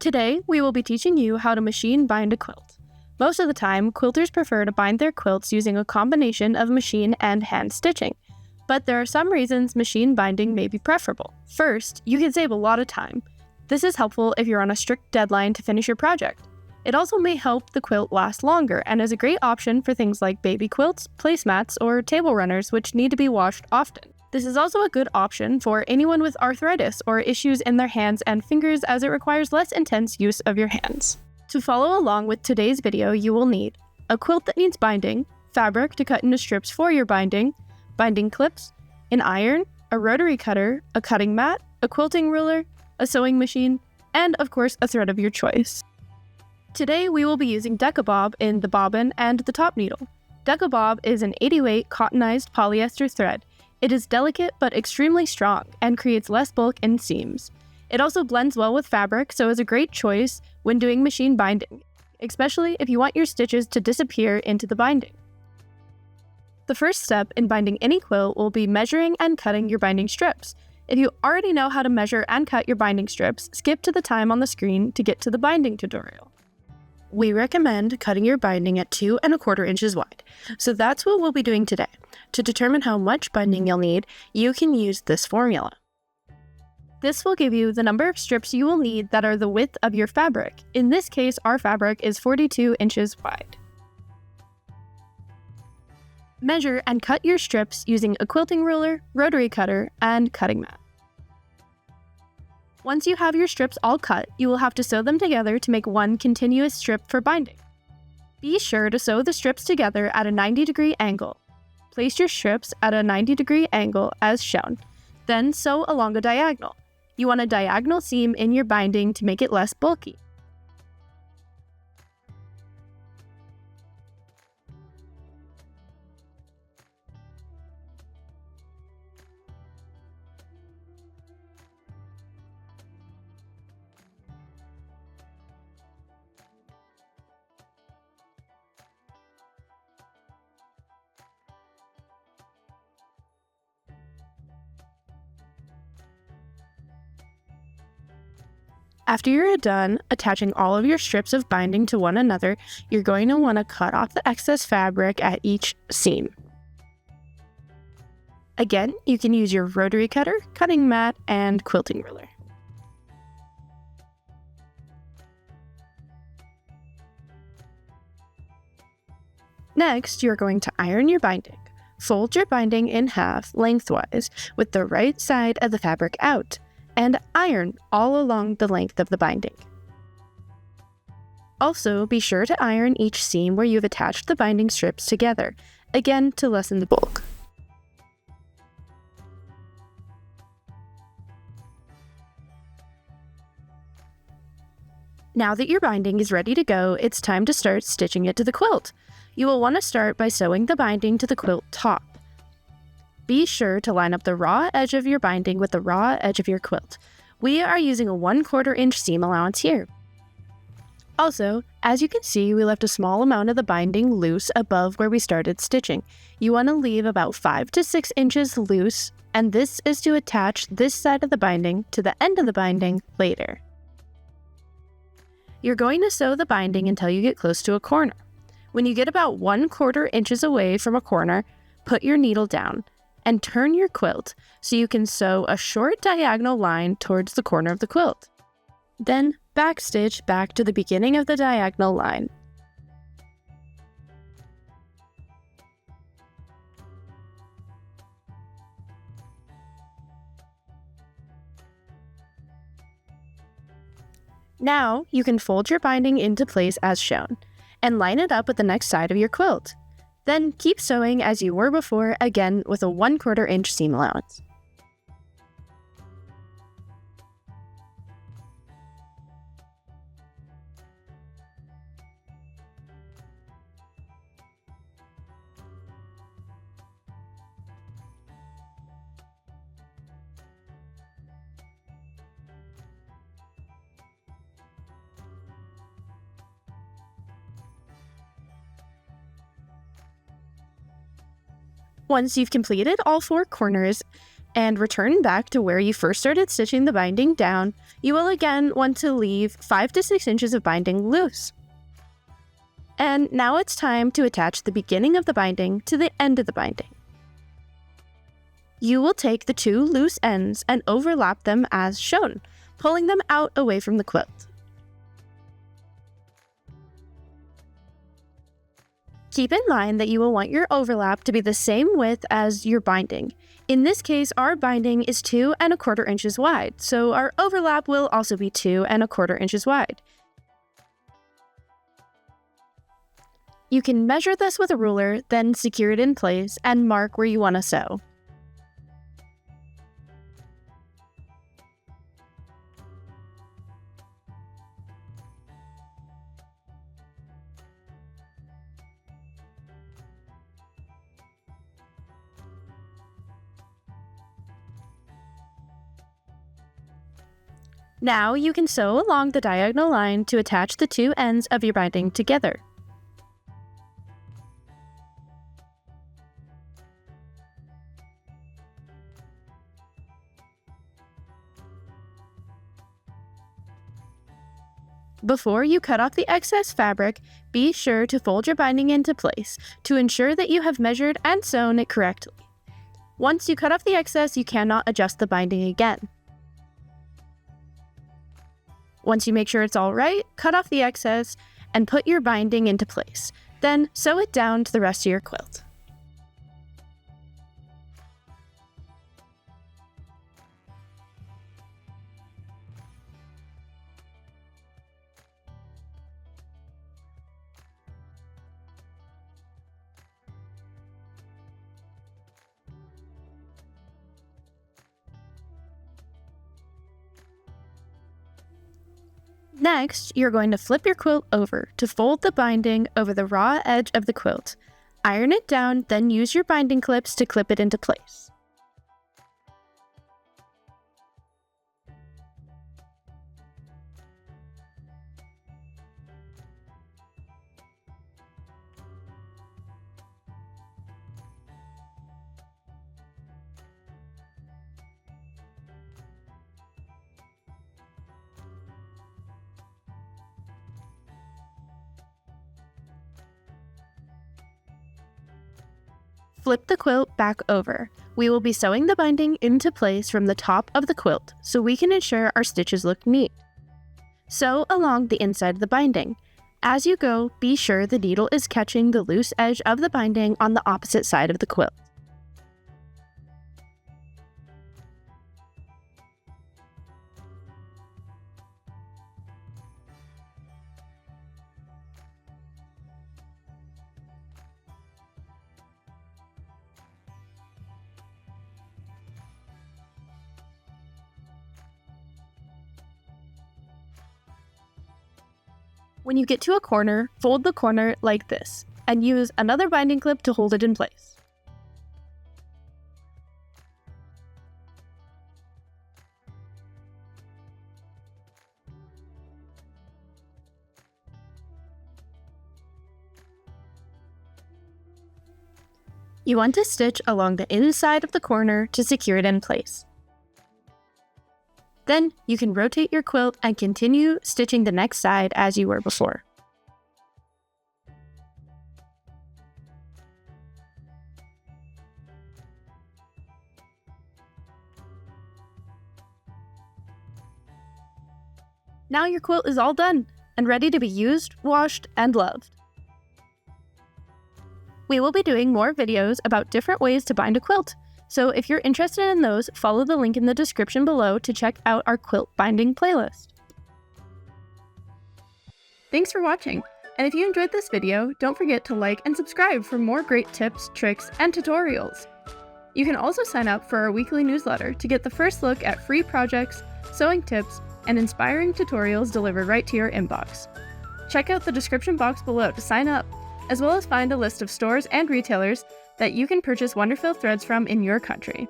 Today, we will be teaching you how to machine bind a quilt. Most of the time, quilters prefer to bind their quilts using a combination of machine and hand stitching. But there are some reasons machine binding may be preferable. First, you can save a lot of time. This is helpful if you're on a strict deadline to finish your project. It also may help the quilt last longer and is a great option for things like baby quilts, placemats, or table runners which need to be washed often. This is also a good option for anyone with arthritis or issues in their hands and fingers as it requires less intense use of your hands. To follow along with today's video, you will need a quilt that needs binding, fabric to cut into strips for your binding clips, an iron, a rotary cutter, a cutting mat, a quilting ruler, a sewing machine, and of course a thread of your choice. Today we will be using Decabob in the bobbin and the top needle. Decabob is an 80-weight cottonized polyester thread. It is delicate but extremely strong and creates less bulk in seams. It also blends well with fabric, so is a great choice when doing machine binding, especially if you want your stitches to disappear into the binding. The first step in binding any quilt will be measuring and cutting your binding strips. If you already know how to measure and cut your binding strips, skip to the time on the screen to get to the binding tutorial. We recommend cutting your binding at 2 1/4 inches wide, so that's what we'll be doing today. To determine how much binding you'll need, you can use this formula. This will give you the number of strips you will need that are the width of your fabric. In this case, our fabric is 42 inches wide. Measure and cut your strips using a quilting ruler, rotary cutter, and cutting mat. Once you have your strips all cut, you will have to sew them together to make one continuous strip for binding. Be sure to sew the strips together at a 90-degree angle. Place your strips at a 90-degree angle as shown, then sew along a diagonal. You want a diagonal seam in your binding to make it less bulky. After you're done attaching all of your strips of binding to one another, you're going to want to cut off the excess fabric at each seam. Again, you can use your rotary cutter, cutting mat, and quilting ruler. Next, you're going to iron your binding. Fold your binding in half lengthwise with the right side of the fabric out, and iron all along the length of the binding. Also, be sure to iron each seam where you've attached the binding strips together, again to lessen the bulk. Now that your binding is ready to go, it's time to start stitching it to the quilt. You will want to start by sewing the binding to the quilt top. Be sure to line up the raw edge of your binding with the raw edge of your quilt. We are using a 1/4 inch seam allowance here. Also, as you can see, we left a small amount of the binding loose above where we started stitching. You want to leave about 5 to 6 inches loose, and this is to attach this side of the binding to the end of the binding later. You're going to sew the binding until you get close to a corner. When you get about 1/4 inches away from a corner, put your needle down and turn your quilt so you can sew a short diagonal line towards the corner of the quilt. Then backstitch back to the beginning of the diagonal line. Now you can fold your binding into place as shown and line it up with the next side of your quilt. Then keep sewing as you were before, again with a 1/4 inch seam allowance. Once you've completed all 4 corners, and return back to where you first started stitching the binding down, you will again want to leave 5 to 6 inches of binding loose. And now it's time to attach the beginning of the binding to the end of the binding. You will take the 2 loose ends and overlap them as shown, pulling them out away from the quilt. Keep in mind that you will want your overlap to be the same width as your binding. In this case, our binding is 2 1/4 inches wide, so our overlap will also be 2 1/4 inches wide. You can measure this with a ruler, then secure it in place and mark where you want to sew. Now you can sew along the diagonal line to attach the 2 ends of your binding together. Before you cut off the excess fabric, be sure to fold your binding into place to ensure that you have measured and sewn it correctly. Once you cut off the excess, you cannot adjust the binding again. Once you make sure it's all right, cut off the excess and put your binding into place. Then sew it down to the rest of your quilt. Next, you're going to flip your quilt over to fold the binding over the raw edge of the quilt. Iron it down, then use your binding clips to clip it into place. Flip the quilt back over. We will be sewing the binding into place from the top of the quilt so we can ensure our stitches look neat. Sew along the inside of the binding. As you go, be sure the needle is catching the loose edge of the binding on the opposite side of the quilt. When you get to a corner, fold the corner like this, and use another binding clip to hold it in place. You want to stitch along the inside of the corner to secure it in place. Then you can rotate your quilt and continue stitching the next side as you were before. Now your quilt is all done and ready to be used, washed, and loved. We will be doing more videos about different ways to bind a quilt. So if you're interested in those, follow the link in the description below to check out our quilt binding playlist. Thanks for watching, and if you enjoyed this video, don't forget to like and subscribe for more great tips, tricks, and tutorials. You can also sign up for our weekly newsletter to get the first look at free projects, sewing tips, and inspiring tutorials delivered right to your inbox. Check out the description box below to sign up, as well as find a list of stores and retailers that you can purchase Wonderfil threads from in your country.